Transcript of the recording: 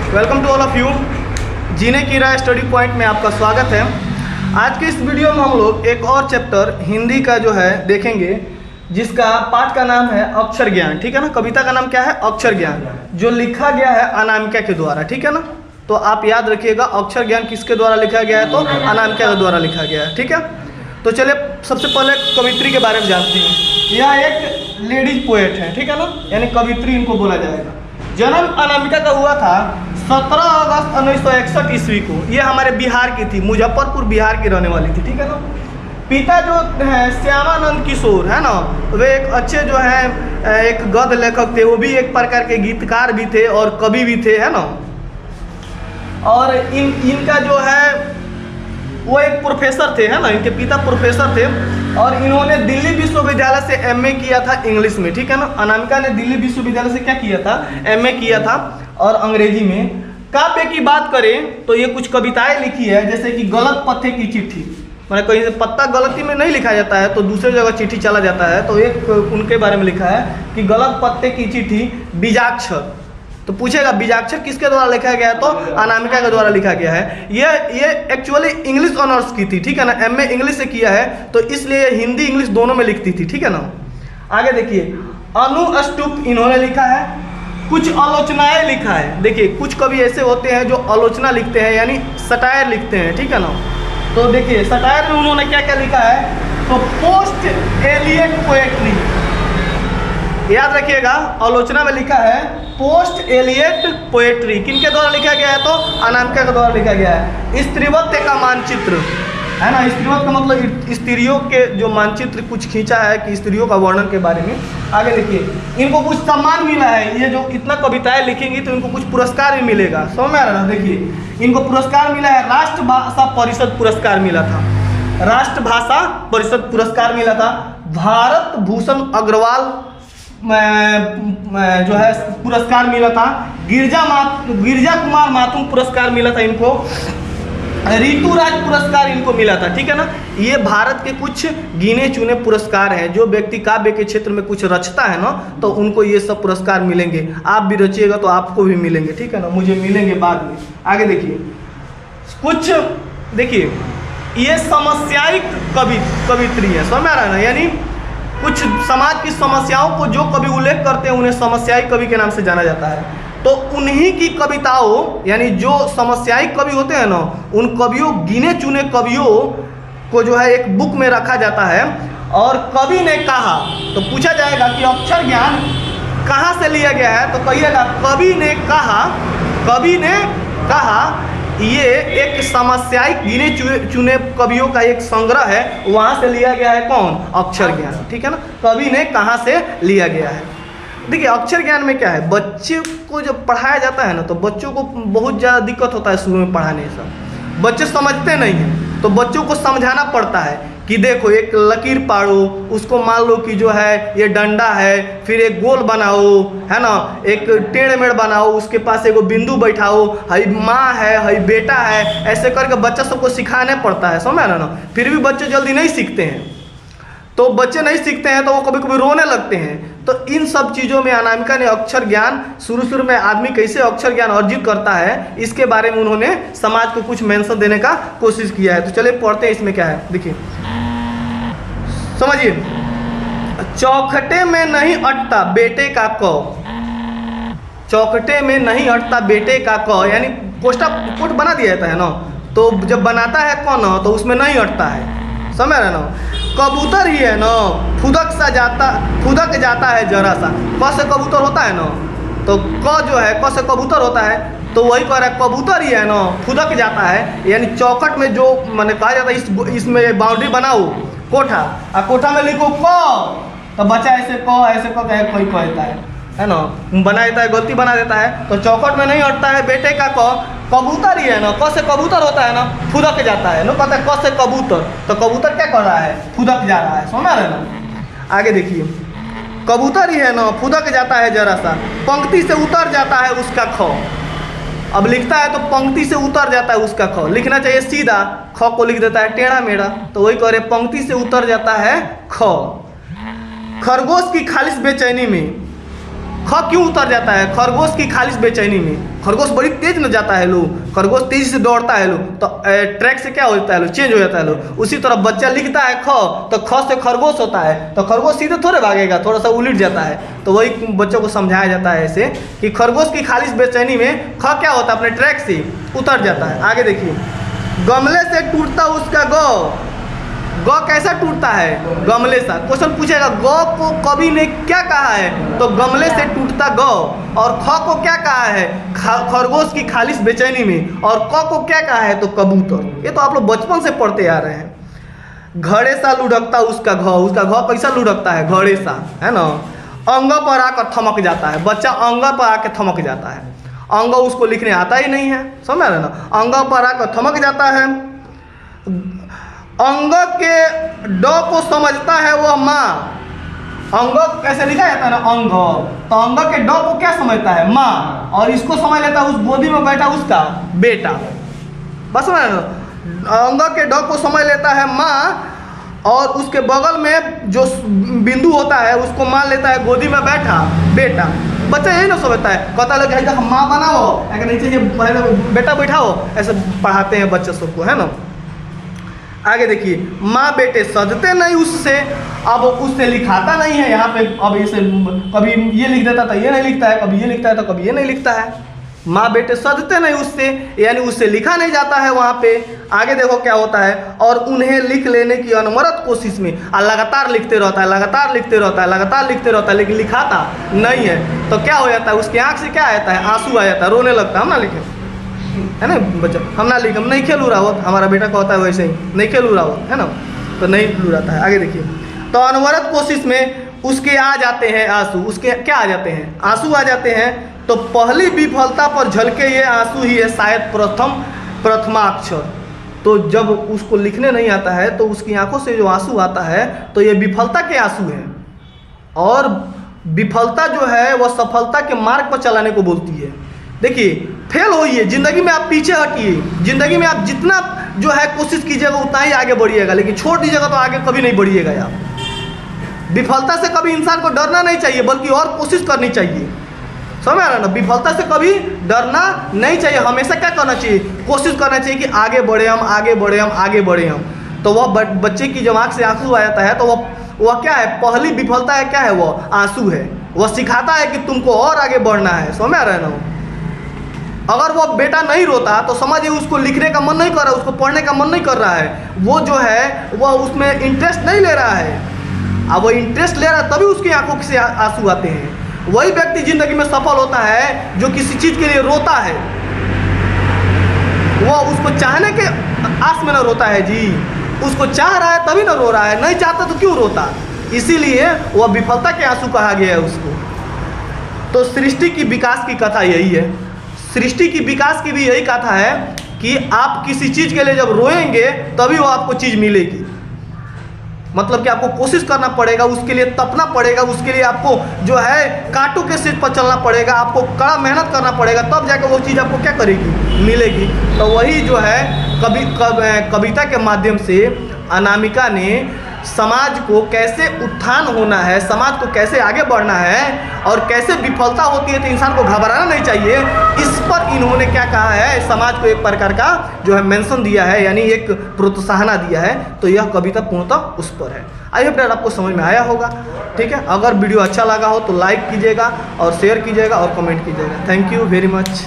Welcome to all of you. जीने की राह स्टडी पॉइंट में आपका स्वागत है। आज के इस वीडियो में हम लोग एक और चैप्टर हिंदी का जो है देखेंगे, जिसका पाठ का नाम है अक्षर ज्ञान। ठीक है ना। कविता का नाम क्या है? अक्षर ज्ञान, जो लिखा गया है अनामिका के द्वारा। ठीक है ना। तो आप याद रखिएगा, अक्षर ज्ञान किसके द्वारा लिखा गया है? तो अनामिका के द्वारा लिखा गया है। ठीक है। तो चलिए सबसे पहले कवित्री के बारे में जानते हैं। यह एक लेडीज पोएट है। ठीक है ना, यानी कवित्री इनको बोला जाएगा। जन्म अनामिका का हुआ था 17 अगस्त 1961 ईस्वी को। ये हमारे बिहार की थी, मुजफ्फरपुर बिहार की रहने वाली थी। ठीक है ना। पिता जो है श्यामानंद किशोर है ना, वे एक अच्छे जो है एक गद्य लेखक थे। वो भी एक प्रकार के गीतकार भी थे और कवि भी थे, है ना। और इनका जो है वो एक प्रोफेसर थे, है ना। इनके पिता प्रोफेसर थे और इन्होंने दिल्ली विश्वविद्यालय से एमए किया था इंग्लिश में। ठीक है ना। अनामिका ने दिल्ली विश्वविद्यालय से क्या किया था? एमए किया था और अंग्रेजी में। काव्य की बात करें तो ये कुछ कविताएं लिखी है, जैसे कि गलत पत्ते की चिट्ठी। मैंने कहीं से पत्ता गलती में नहीं लिखा जाता है तो दूसरे जगह चिट्ठी चला जाता है, तो एक उनके बारे में लिखा है कि गलत पत्ते की चिट्ठी, बीजाक्षर। तो पूछेगा बीजाक्षर किसके द्वारा लिखा गया है? तो अनामिका के द्वारा लिखा गया है। ये एक्चुअली इंग्लिश ऑनर्स की थी। ठीक है ना। एमए इंग्लिश से किया है तो इसलिए हिंदी इंग्लिश दोनों में लिखती थी। ठीक है ना। आगे देखिए, अनुष्टुप इन्होंने लिखा है। कुछ आलोचनाएं लिखा है। देखिए कुछ कवि ऐसे होते हैं जो आलोचना लिखते हैं, यानी सटायर लिखते हैं। ठीक है ना। तो देखिए सटायर में उन्होंने क्या क्या लिखा है? तो पोस्ट एलियट पोएट्री, याद रखिएगा। आलोचना में लिखा है पोस्ट एलियट पोएट्री। किनके द्वारा लिखा गया है? तो अनामिका के द्वारा लिखा गया है। स्त्रीवत्व का मानचित्र, है ना। स्त्रीवत्व का मतलब स्त्रियों के जो मानचित्र कुछ खींचा है कि स्त्रियों का वर्णन के बारे में। आगे देखिए, इनको कुछ सम्मान मिला है। ये जो इतना कविताएं लिखेंगी तो इनको कुछ पुरस्कार भी मिलेगा, समझ में आ रहा है? देखिए इनको पुरस्कार मिला है, राष्ट्रभाषा परिषद पुरस्कार मिला था। राष्ट्रभाषा परिषद पुरस्कार मिला था। भारत भूषण अग्रवाल जो है पुरस्कार मिला था। गिरजा कुमार माथुर पुरस्कार मिला था इनको। ऋतुराज पुरस्कार इनको मिला था। ठीक है ना। ये भारत के कुछ गिने चुने पुरस्कार हैं। जो व्यक्ति काव्य के क्षेत्र में कुछ रचता है ना, तो उनको ये सब पुरस्कार मिलेंगे। आप भी रचिएगा तो आपको भी मिलेंगे। ठीक है ना। मुझे मिलेंगे बाद में। आगे देखिए, कुछ देखिए ये समस्यायिक कवित्री है, समझ में आ रहा है ना। यानी कुछ समाज की समस्याओं को जो कवि उल्लेख करते हैं उन्हें समस्यायिक कवि के नाम से जाना जाता है। तो उन्हीं की कविताओं, यानी जो समस्यायिक कवि होते हैं ना, उन कवियों, गिने चुने कवियों को जो है एक बुक में रखा जाता है। और कवि ने कहा, तो पूछा जाएगा कि अक्षर ज्ञान कहाँ से लिया गया है? तो कहिएगा कवि ने कहा ये एक समस्यायिक गिने चुने कवियों का एक संग्रह है, वहाँ से लिया गया है। कौन? अक्षर ज्ञान। ठीक है ना। कवि ने कहाँ से लिया गया है? देखिए अक्षर ज्ञान में क्या है, बच्चे को जब पढ़ाया जाता है ना, तो बच्चों को बहुत ज़्यादा दिक्कत होता है शुरू में पढ़ाने से। बच्चे समझते नहीं हैं, तो बच्चों को समझाना पड़ता है कि देखो एक लकीर पाड़ो, उसको मान लो कि जो है ये डंडा है, फिर एक गोल बनाओ, है ना, एक टेढ़ मेढ़ बनाओ, उसके पास एगो बिंदु बैठाओ, हई माँ है, हई बेटा है, ऐसे करके बच्चा सबको सिखाने पड़ता है, समझ ना। फिर भी बच्चे जल्दी नहीं सीखते हैं। तो बच्चे नहीं सीखते हैं तो वो कभी कभी रोने लगते हैं। तो इन सब चीज़ों में अनामिका ने अक्षर ज्ञान, शुरू में आदमी कैसे अक्षर ज्ञान अर्जित करता है, इसके बारे में उन्होंने समाज को कुछ मेंशन देने का कोशिश किया है। तो चलिए पढ़ते हैं इसमें क्या है। देखिए समझिए, चौखटे में नहीं अटता बेटे का क। चौखटे में नहीं अटता बेटे का क, यानी कोट बना दिया जाता है ना, तो जब बनाता है कौन तो उसमें नहीं अटता है, समझ रहे ना। कबूतर ही है ना, फुदक जाता है जरा सा। क से कबूतर होता है ना, तो क जो है क से कबूतर होता है, तो वही कह रहा है कबूतर ही है ना, फुदक जाता है। यानी चौखट में जो मैंने कहा जाता है इसमें बाउंड्री बनाओ कोठा, और कोठा में लिखो क, तो बच्चा ऐसे क कोई कहता है ना, बना देता है, गलती बना देता है। तो चौखट में नहीं अटता है बेटे का क, कबूतर ही है ना, क से कबूतर होता है ना, फुदक जाता है ना, कहता है क से कबूतर, तो कबूतर क्या कर रहा है? फुदक जा रहा है, समझ रहे ना। आगे देखिए, कबूतर ही है ना, फुदक जाता है जरा सा, पंक्ति से उतर जाता है उसका ख। अब लिखता है तो पंक्ति से उतर जाता है उसका ख। लिखना चाहिए सीधा, ख को लिख देता है टेढ़ा मेढ़ा, तो वही कह रहे पंक्ति से उतर जाता है ख। खरगोश की खालिश बेचैनी में, ख क्यों उतर जाता है? खरगोश की खालिश बेचैनी में। खरगोश बड़ी तेज न जाता है लो, खरगोश तेजी से दौड़ता है लो, तो ट्रैक से क्या होता है लो, चेंज हो जाता है लो। उसी तरह बच्चा लिखता है ख, तो ख से खरगोश होता है, तो खरगोश सीधे थोड़े भागेगा, थोड़ा सा उलट जाता है। तो वही बच्चों को समझाया जाता है ऐसे कि खरगोश की खालिश बेचैनी में ख क्या होता है, अपने ट्रैक से उतर जाता है। आगे देखिए, गमले से टूटता उसका ग। ग कैसा टूटता है? गमले सा। क्वेश्चन पूछेगा ग को कवि ने क्या कहा है, तो गमले से टूटता ग। और ख को क्या कहा है? खरगोश की खालिश बेचैनी में। और क को क्या कहा है? तो कबूतर। ये तो आप लोग बचपन से पढ़ते आ रहे हैं। घड़े सा लुढ़कता उसका घ। उसका घ कैसा लुढ़कता है? घड़े सा, है ना। अंग पर आकर थमक जाता है। बच्चा अंग पर आकर थमक जाता है। अंग उसको लिखने आता ही नहीं है, समझ रहे ना। अंग पर आकर थमक जाता है। अंग के ड को समझता है वह माँ। अंग कैसे लिखा जाता है ना, अंग। तो अंग के ड को क्या समझता है? माँ। और इसको समझ लेता है उस गोदी में बैठा उसका बेटा। बस समझ रहे ना। अंग के ड को समझ लेता है माँ, और उसके बगल में जो बिंदु होता है उसको मान लेता है गोदी में बैठा बेटा। बच्चा यही ना समझता है, कहता है माँ बनाओ, अगर नहीं चाहिए बेटा बैठाओ, ऐसे पढ़ाते हैं बच्चे सबको, है ना। आगे देखिए, माँ बेटे सजते नहीं उससे। अब उससे लिखाता नहीं है यहाँ पे। अब इसे कभी ये लिख देता था, ये नहीं लिखता है, कभी ये लिखता है तो कभी ये नहीं लिखता है। माँ बेटे सजते नहीं उससे, यानी उससे लिखा नहीं जाता है वहाँ पे। आगे देखो क्या होता है, और उन्हें लिख लेने की अनवरत कोशिश में। लगातार लिखते रहता है, लगातार लिखते रहता है, लगातार लिखते रहता है, लेकिन लिखाता नहीं है। तो क्या हो जाता है, उसकी आँख से क्या आता है? आंसू आ जाता है, रोने लगता है। हम ना लिखे, है ना बच्चा, हम ना लिखे, हम नहीं खेल रहा हो। हमारा बेटा कहता है वैसे ही, नहीं खेल रहा हो, है ना, तो नहीं लुराता है। आगे देखिए, तो अनवरत कोशिश में उसके आ जाते हैं आंसू। उसके क्या आ जाते हैं? आंसू आ जाते हैं। तो पहली विफलता पर झलके ये आंसू ही है शायद प्रथमाक्षर। तो जब उसको लिखने नहीं आता है तो उसकी आंखों से जो आंसू आता है, तो ये विफलता के आंसू हैं। और विफलता जो है वह सफलता के मार्ग पर चलाने को बोलती है। देखिए, फेल होइए, ज़िंदगी में आप पीछे हटिए। ज़िंदगी में आप जितना जो है कोशिश कीजिएगा उतना ही आगे बढ़िएगा, लेकिन छोड़ दीजिएगा तो आगे कभी नहीं बढ़िएगा आप। विफलता से कभी इंसान को डरना नहीं चाहिए, बल्कि और कोशिश करनी चाहिए। समझ आ रहा ना। विफलता से कभी डरना नहीं चाहिए, हमेशा क्या करना चाहिए? कोशिश करना चाहिए कि आगे बढ़े हम, आगे बढ़े हम, आगे बढ़े हम। तो वह बच्चे की जब आँख से आंसू आ जाता है तो वह क्या है? पहली विफलता है, क्या है? वह आंसू है। वह सिखाता है कि तुमको और आगे बढ़ना है। समझ आ रहा है ना। अगर वो बेटा नहीं रोता तो समझिए उसको लिखने का मन नहीं कर रहा है, उसको पढ़ने का मन नहीं कर रहा है। वो जो है वह उसमें इंटरेस्ट नहीं ले रहा है। अब वो इंटरेस्ट ले रहा है तभी उसकी आंखों से आंसू आते हैं। वही व्यक्ति जिंदगी में सफल होता है जो किसी चीज़ के लिए रोता है। वह उसको चाहने के आस में न रोता है जी, उसको चाह रहा है तभी न रो रहा है, नहीं चाहता तो क्यों रोता। इसीलिए वह विफलता के आंसू कहा गया है उसको। तो सृष्टि की विकास की कथा यही है। सृष्टि की विकास की भी यही कथा है कि आप किसी चीज़ के लिए जब रोएंगे तभी वो आपको चीज़ मिलेगी। मतलब कि आपको कोशिश करना पड़ेगा, उसके लिए तपना पड़ेगा, उसके लिए आपको जो है कांटों के सिर पर चलना पड़ेगा, आपको कड़ा मेहनत करना पड़ेगा, तब जाकर वो चीज़ आपको क्या करेगी? मिलेगी। तो वही जो है कविता के माध्यम से अनामिका ने समाज को कैसे उत्थान होना है, समाज को कैसे आगे बढ़ना है और कैसे विफलता होती है तो इंसान को घबराना नहीं चाहिए, इस पर इन्होंने क्या कहा है, समाज को एक प्रकार का जो है मेंशन दिया है, यानी एक प्रोत्साहन दिया है। तो यह कविता पूर्णतः उस पर है। आई होप दैट आपको समझ में आया होगा। ठीक है, अगर वीडियो अच्छा लगा हो तो लाइक कीजिएगा और शेयर कीजिएगा और कमेंट कीजिएगा। Thank you very much.